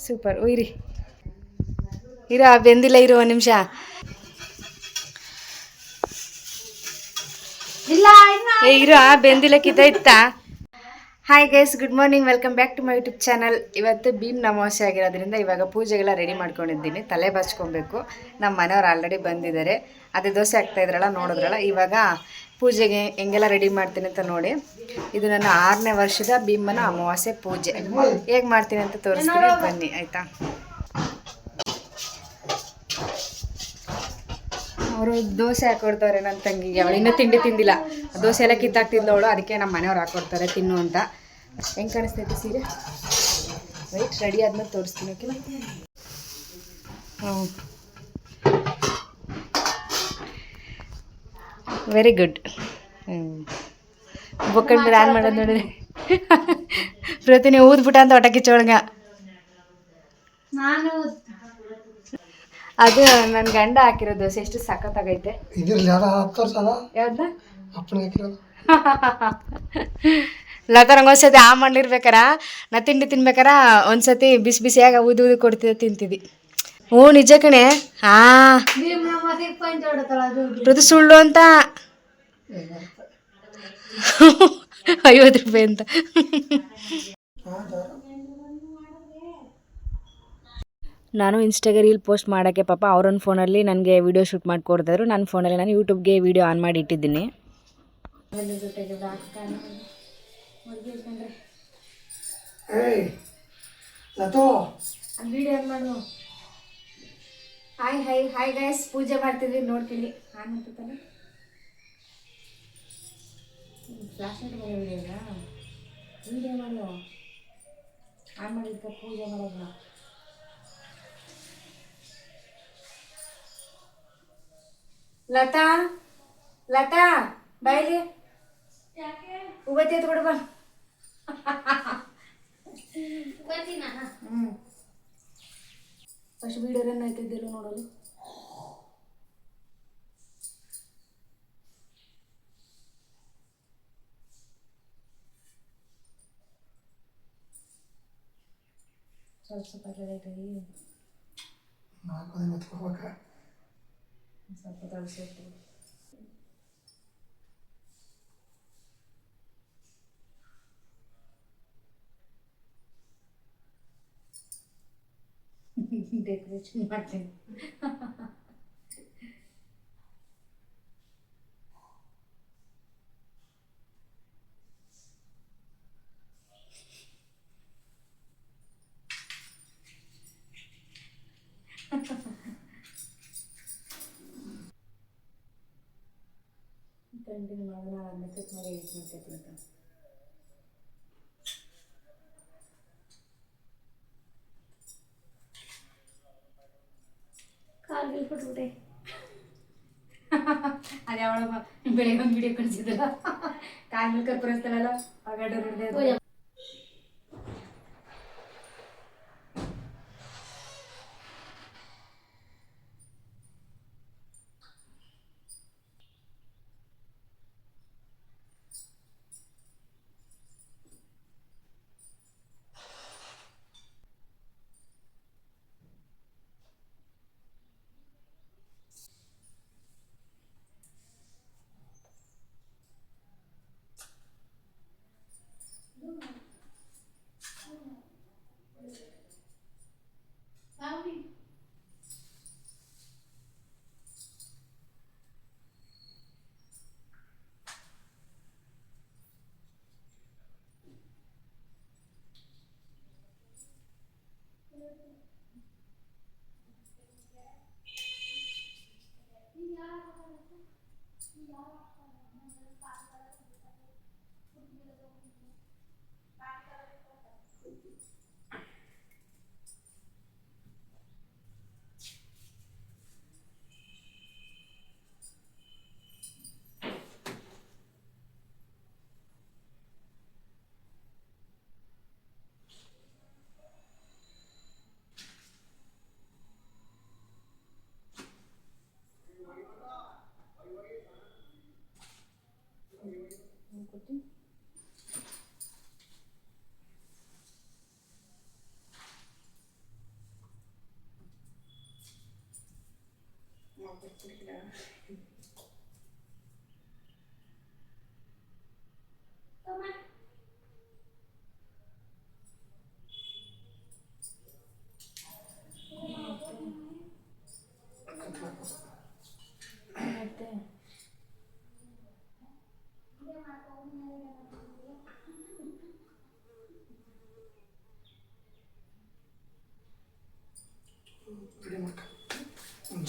Super ಉಯ್ರಿ ಇರೋ ಬೆಂದಿಲ್ಲ ಇರೋ ಒಂದು ನಿಮಿಷ ಇರೋ ಬೆಂದಿಲ್ಲ ಕಿತ್ತೈತಾ. Hi guys, good morning, welcome back to my YouTube channel. ಇವತ್ತು ಭೀಮ್ ಅಮಾವಾಸ್ಯೆ ಆಗಿರೋದ್ರಿಂದ ಇವಾಗ ಪೂಜೆಗೆಲ್ಲ ರೆಡಿ ಮಾಡ್ಕೊಂಡಿದ್ದೀನಿ. ತಲೆ ಬಾಚ್ಕೊಬೇಕು. ನಮ್ಮ ಮನೆಯವ್ರು ಆಲ್ರೆಡಿ ಬಂದಿದ್ದಾರೆ. ಅದೇ ದೋಸೆ ಹಾಕ್ತಾ ಇದ್ರಲ್ಲ, ನೋಡಿದ್ರಲ್ಲ. ಇವಾಗ ಪೂಜೆಗೆ ಹೆಂಗೆಲ್ಲ ರೆಡಿ ಮಾಡ್ತೀನಿ ಅಂತ ನೋಡಿ. ಇದು ನನ್ನ 6ನೇ ವರ್ಷದ ಭೀಮನ ಅಮಾವಾಸ್ಯೆ ಪೂಜೆ. ಹೇಗೆ ಮಾಡ್ತೀನಿ ಅಂತ ತೋರಿಸ್ತೀನಿ, ಬನ್ನಿ ಆಯಿತಾ. ಅವರು ದೋಸೆ ಹಾಕೊಡ್ತಾರೆ ನನ್ನ ತಂಗಿಗೆ. ಅವಳು ಇನ್ನೂ ತಿಂಡಿ ತಿಂದಿಲ್ಲ. ದೋಸೆ ಎಲ್ಲ ಕಿತ್ತಾಕ್ತಿದ್ಲು ಅವಳು. ಅದಕ್ಕೆ ನಮ್ಮ ಮನೆಯವ್ರು ಹಾಕೊಡ್ತಾರೆ ತಿನ್ನು ಅಂತ. ಹೆಂಗೆ ಕಾಣಿಸ್ತೈತೆ ಸೀರೆ? ವೈಟ್ ರೆಡಿ ಆದ್ಮೇಲೆ ತೋರಿಸ್ತೀನಿ, ಓಕೆನಾ? ಹ್ಞೂ, ವೆರಿ ಗುಡ್. ಬೊಕ್ಕಂಡ್ ಮೇಲೆ ಆನ್ ಮಾಡೋದು ನೋಡಿದ್ರೆ ಪ್ರತಿನೇ ಊದ್ಬಿಟ್ಟ ಅಂತ ಹೊಟ್ಟೆ ಕಿಚ್ಚೊಳಗ. ಅದು ನನ್ನ ಗಂಡ ಹಾಕಿರೋ ದೋಸೆ ಎಷ್ಟು ಸಖತ್ತಾಗೈತೆ. ಯಾವ್ದ ಲತಾರಂಗೆ ಒಂದ್ಸತಿ ಆ ಮಣ್ಣಿರ್ಬೇಕಾರ ನಾ ತಿಂಡಿ ತಿನ್ಬೇಕಾರ ಒಂದ್ಸತಿ ಬಿಸಿ ಬಿಸಿಯಾಗ ಊದಿ ಊದಿ ಕೊಡ್ತಿದ್ದೆ, ತಿಂತಿದ್ದಿ. ಹ್ಞೂ ನಿಜ ಕಣೆ. ಅದು ಸುಳ್ಳು ಅಂತ 50 ರೂಪಾಯಿ ಅಂತ. ನಾನು ಇನ್ಸ್ಟಾಗೆ ರೀಲ್ ಪೋಸ್ಟ್ ಮಾಡೋಕ್ಕೆ ಪಾಪ ಅವ್ರೊಂದು ಫೋನಲ್ಲಿ ನನಗೆ ವೀಡಿಯೋ ಶೂಟ್ ಮಾಡಿ ಕೊಡ್ತಾಯಿದ್ರು. ನನ್ನ ಫೋನಲ್ಲಿ ನಾನು ಯೂಟ್ಯೂಬ್ಗೆ ವೀಡಿಯೋ ಆನ್ ಮಾಡಿ ಇಟ್ಟಿದ್ದೀನಿ. ಹಾಯ್ ಹಾಯ್ ಹಾಯ್ ಗೈಸ್, ಪೂಜೆ ಮಾಡ್ತಿದ್ವಿ ನೋಡ್ತೀನಿ. ಆನ್ ಮಾಡ್ತಾನೆ ಫ್ಲಾಶ್ ಲೈಟ್ ಮೇಲೆ ವೀಡಿಯೋ ಮಾಡು. ಆನ್ ಮಾಡಿದ್ಕ ಪೂಜೆ ಮಾಡೋದು. ಲತಾ ಲತಾ ಬಾಯ್ಲಿ ಉಬತ್ತಿ ಎತ್ಕೊಡು ಬಾ. ಫಸ್ಟ್ ವೀಡಿಯೋ ರನ್ ಆಯ್ತಿದ್ದಿಲ್ಲ ನೋಡೋದು. ಸ್ವಲ್ಪ ಸ್ವಲ್ಪ ತಳಿಸಿ ಡೆಕೋರೇಷನ್ ಮಾಡ್ತೀನಿ. ಕಂಟಿನ್ಯೂ ಮಾಡೋಣ. ಮೆಸೇಜ್ ಮಾಡಿ ಎಡಿಟ್ ಮಾಡ್ತೈತಿ ಅಂತ ಕಾಲ್ಗೆ ಕೊಟ್ಬಿಟ್ಟೆ. ಅದು ಯಾವಳ ಬೆಳಗ್ಗೆ ಒಂದು ವಿಡಿಯೋ ಕಳಿಸಿದ್ದಲ್ಲ, ಕಾಲ್ಗೆ ಕರ್ಪುರಿಸ್ತಾರಲ್ಲ ಆಗಾಡ ನೋಡಿದೆ.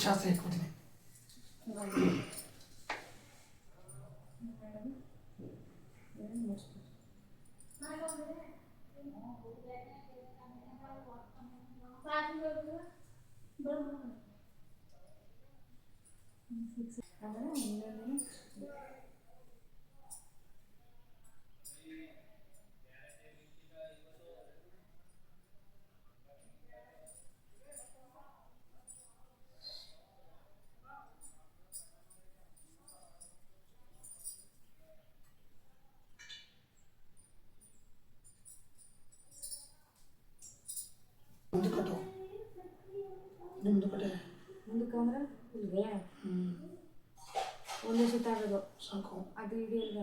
ಜಾಸ್ತಿ ಹಾಕ್ಬಿಟ್ಟಿನಿ. ಮುಂದೆ ಕಟ್ಟು, ನಿಮ್ಮದು ಕಡೆ ಮುಂದಕ್ಕೆ ಅಂದ್ರೆ ಇಲ್ಲಿಗೆ ಒಂದೇ ಸುತ್ತಾಗೋದು ಸಾಕು. ಅದು ಇದೆಯಲ್ಲ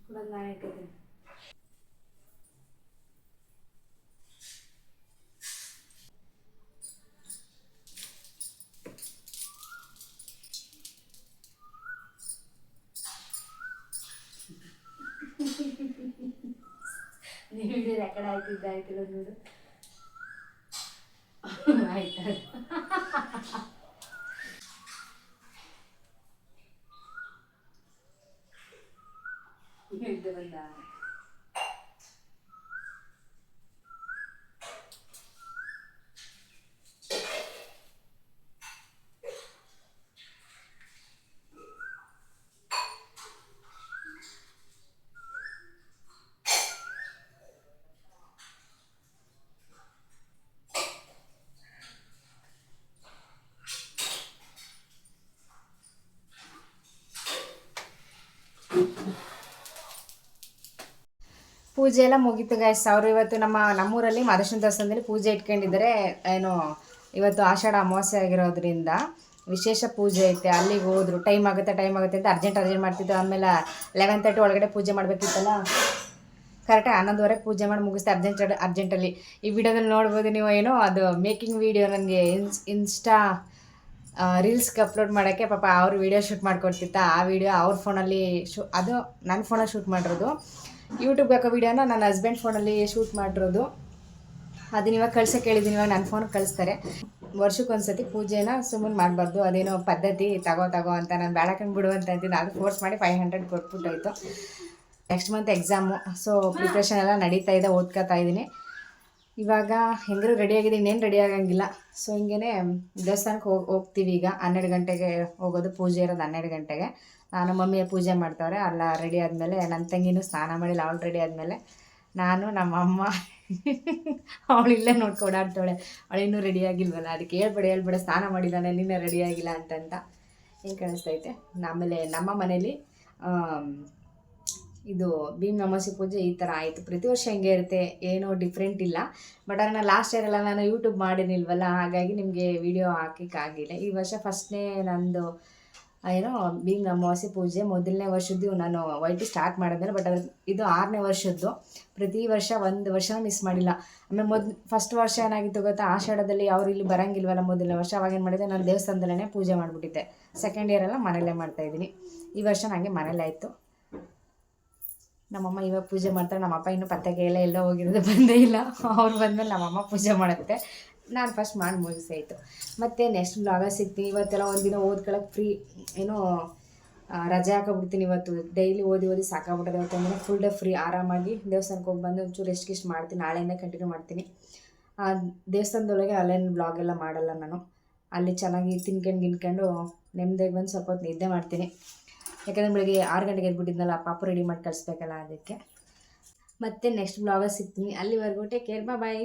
ಕೂಡ ನಾನು ಇಟ್ಟಿದ್ದೀನಿ. ನೀವು ರೆಕಾರ್ಡ್ ಆಯ್ತಿಲ್ಲ ನೋಡು. ಆಯ್ತಾ ಬಂದ ಪೂಜೆ ಎಲ್ಲ ಮುಗೀತು ಗೈಸ್. ಅವರು ಇವತ್ತು ನಮ್ಮೂರಲ್ಲಿ ಮಾದೇಶ್ವರ ದೇವಸ್ಥಾನದಲ್ಲಿ ಪೂಜೆ ಇಟ್ಕೊಂಡಿದ್ದಾರೆ. ಏನು ಇವತ್ತು ಆಷಾಢ ಅಮಾವಾಸ್ಯೆ ಆಗಿರೋದ್ರಿಂದ ವಿಶೇಷ ಪೂಜೆ ಐತೆ. ಅಲ್ಲಿಗೆ ಹೋದ್ರು. ಟೈಮ್ ಆಗುತ್ತೆ ಅಂತ ಅರ್ಜೆಂಟ್ ಮಾಡ್ತಿದ್ದು. ಆಮೇಲೆ 11:30 ಒಳಗಡೆ ಪೂಜೆ ಮಾಡಬೇಕಿತ್ತಲ್ಲ. ಕರೆಕ್ಟಾಗಿ 11:15 ಪೂಜೆ ಮಾಡಿ ಮುಗಿಸ್ತೆ ಅರ್ಜೆಂಟಲ್ಲಿ. ಈ ವಿಡಿಯೋದಲ್ಲಿ ನೋಡ್ಬೋದು ನೀವು. ಏನೋ ಅದು ಮೇಕಿಂಗ್ ವಿಡಿಯೋ ನನಗೆ ಇನ್ಸ್ಟಾ ರೀಲ್ಸ್ಗೆ ಅಪ್ಲೋಡ್ ಮಾಡೋಕ್ಕೆ ಪಾಪ ಅವ್ರು ವೀಡಿಯೋ ಶೂಟ್ ಮಾಡ್ಕೊಡ್ತಿತ್ತ. ಆ ವಿಡಿಯೋ ಅವ್ರ ಫೋನಲ್ಲಿ ಅದು ನನ್ನ ಫೋನಲ್ಲಿ ಶೂಟ್ ಮಾಡಿರೋದು. ಯೂಟ್ಯೂಬ್ಗೆ ಹಾಕೋ ವೀಡಿಯೋನ ನನ್ನ ಹಸ್ಬೆಂಡ್ ಫೋನಲ್ಲಿ ಶೂಟ್ ಮಾಡಿರೋದು. ಅದನ್ನ ಇವಾಗ ಕಳ್ಸೋಕೆ ಹೇಳಿದ್ದೀನಿ. ಇವಾಗ ನನ್ನ ಫೋನ್ಗೆ ಕಳಿಸ್ತಾರೆ. ವರ್ಷಕ್ಕೊಂದ್ಸತಿ ಪೂಜೆನ ಸುಮ್ಮನೆ ಮಾಡಬಾರ್ದು, ಅದೇನೋ ಪದ್ಧತಿ. ತಗೋ ಅಂತ ನಾನು ಬೇಡಕಂಡು ಬಿಡು ಅಂತ ಅಂತಿದ್ದು. ಅದು ಫೋರ್ಸ್ ಮಾಡಿ 500 ಕೊಟ್ಬಿಟ್ಟೋಯ್ತು. Next month exam. So preparation ಎಲ್ಲ ನಡೀತಾ ಇದೆ, ಓದ್ಕೋತಾ ಇದ್ದೀನಿ. ಇವಾಗ ಹೆಂಗರೂ ರೆಡಿಯಾಗಿದೆ, ಇನ್ನೇನು ರೆಡಿ ಆಗಂಗಿಲ್ಲ. ಸೊ ಹಿಂಗೇ ದೇವಸ್ಥಾನಕ್ಕೆ ಹೋಗ್ತೀವಿ. ಈಗ 12 ಗಂಟೆಗೆ ಹೋಗೋದು. ಪೂಜೆ ಇರೋದು 12 ಗಂಟೆಗೆ. ನಾನು ಮಮ್ಮಿಯ ಪೂಜೆ ಮಾಡ್ತಾವ್ರೆ. ಅಲ್ಲ ರೆಡಿ ಆದಮೇಲೆ ನನ್ನ ತಂಗಿನೂ ಸ್ನಾನ ಮಾಡಿಲ್ಲ. ಅವಳು ರೆಡಿ ಆದಮೇಲೆ ನಾನು ನಮ್ಮ ಅಮ್ಮ ಅವಳು ಇಲ್ಲೇ ನೋಡ್ಕೊ ಓಡಾಡ್ತಾಳೆ. ಅವಳಿನ್ನೂ ರೆಡಿಯಾಗಿಲ್ವಲ್ಲ, ಅದಕ್ಕೆ ಹೇಳ್ಬೇಡ ಸ್ನಾನ ಮಾಡಿಲ್ಲ ನಿನ್ನೆ ರೆಡಿಯಾಗಿಲ್ಲ ಅಂತಂತ ಹಿಂಗೆ ಕಾಣಿಸ್ತೈತೆ. ಆಮೇಲೆ ನಮ್ಮ ಮನೇಲಿ ಇದು ಭೀಮ್ ಅಮಾವಾಸ್ಯೆ ಪೂಜೆ ಈ ಥರ ಆಯಿತು. ಪ್ರತಿ ವರ್ಷ ಹಿಂಗೆ ಇರುತ್ತೆ, ಏನೂ ಡಿಫ್ರೆಂಟ್ ಇಲ್ಲ. ಬಟ್ ಅದನ್ನು ಲಾಸ್ಟ್ ಇಯರೆಲ್ಲ ನಾನು ಯೂಟ್ಯೂಬ್ ಮಾಡಿನಿಲ್ವಲ್ಲ, ಹಾಗಾಗಿ ನಿಮಗೆ ವಿಡಿಯೋ ಹಾಕೋಕ್ಕಾಗಿಲ್ಲ. ಈ ವರ್ಷ ಫಸ್ಟ್ನೇ ನಂದು ಏನೋ ಭೀಮ್ ಅಮಾವಾಸ್ಯೆ ಪೂಜೆ ಮೊದಲನೇ ವರ್ಷದ್ದು ನಾನು ವೈಟಿ ಸ್ಟಾರ್ಟ್ ಮಾಡಿದ್ಮೇಲೆ. ಬಟ್ ಇದು 6ನೇ ವರ್ಷದ್ದು. ಪ್ರತಿ ವರ್ಷ ಒಂದು ವರ್ಷ ಮಿಸ್ ಮಾಡಿಲ್ಲ. ಆಮೇಲೆ ಫಸ್ಟ್ ವರ್ಷ ಏನಾಗಿತ್ತು ಗೊತ್ತಾ, ಆಷಾಢದಲ್ಲಿ ಅವ್ರು ಇಲ್ಲಿ ಬರೋಂಗಿಲ್ವಲ್ಲ ಮೊದಲನೇ ವರ್ಷ. ಅವಾಗೇನು ಮಾಡಿದೆ, ನಾನು ದೇವಸ್ಥಾನದಲ್ಲೇ ಪೂಜೆ ಮಾಡಿಬಿಟ್ಟಿದ್ದೆ. ಸೆಕೆಂಡ್ ಇಯರೆಲ್ಲ ಮನೆಯಲ್ಲೇ ಮಾಡ್ತಾಯಿದ್ದೀನಿ. ಈ ವರ್ಷ ನನಗೆ ಮನೇಲೇ ಆಯಿತು. ನಮ್ಮಮ್ಮ ಇವಾಗ ಪೂಜೆ ಮಾಡ್ತಾರೆ. ನಮ್ಮಪ್ಪ ಇನ್ನೂ ಪತ್ತೆಗೆ ಎಲ್ಲೋ ಹೋಗಿರೋದು ಬಂದೇ ಇಲ್ಲ. ಅವ್ರು ಬಂದಮೇಲೆ ನಮ್ಮಮ್ಮ ಪೂಜೆ ಮಾಡುತ್ತೆ. ನಾನು ಫಸ್ಟ್ ಮಾಡಿ ಮುಗಿಸಾಯಿತು. ಮತ್ತು ನೆಕ್ಸ್ಟ್ ಬ್ಲಾಗ ಸಿಗ್ತೀನಿ. ಇವತ್ತೆಲ್ಲ ಒಂದಿನ ಓದ್ಕೊಳ್ಳೋಕೆ ಫ್ರೀ, ಏನೋ ರಜೆ ಹಾಕೋಬಿಡ್ತೀನಿ. ಇವತ್ತು ಡೈಲಿ ಓದಿ ಸಾಕಾಗ್ಬಿಟ್ಟದೆ. ಇವತ್ತು ಒಂದಿನ ಫುಲ್ ಡೇ ಫ್ರೀ, ಆರಾಮಾಗಿ ದೇವಸ್ಥಾನಕ್ಕೆ ಹೋಗಿ ಬಂದು ಒಂಚೂರು ರೆಸ್ಟ್ ಮಾಡ್ತೀನಿ. ನಾಳೆಯಿಂದ ಕಂಟಿನ್ಯೂ ಮಾಡ್ತೀನಿ. ದೇವಸ್ಥಾನದೊಳಗೆ ಅಲ್ಲೇನು ಬ್ಲಾಗ್ ಎಲ್ಲ ಮಾಡಲ್ಲ ನಾನು. ಅಲ್ಲಿ ಚೆನ್ನಾಗಿ ತಿನ್ಕೊಂಡು ನೆಮ್ಮದಿಯಾಗಿ ಬಂದು ಸ್ವಲ್ಪ ಹೊತ್ತು ನಿದ್ದೆ ಮಾಡ್ತೀನಿ. ಯಾಕಂದರೆ ಬೆಳಗ್ಗೆ 6 ಗಂಟೆಗೆ ಎದ್ಬಿಟ್ಟಿದ್ನಲ್ಲ, ಪಾಪು ರೆಡಿ ಮಾಡಿ ಕಳಿಸ್ಬೇಕಲ್ಲ, ಅದಕ್ಕೆ. ಮತ್ತೆ ನೆಕ್ಸ್ಟ್ ಬ್ಲಾಗ ಸಿಗ್ತೀನಿ. ಅಲ್ಲಿವರೆಗೂ ಟೇಕ್ ಕೇರ್, ಬಾಯ್.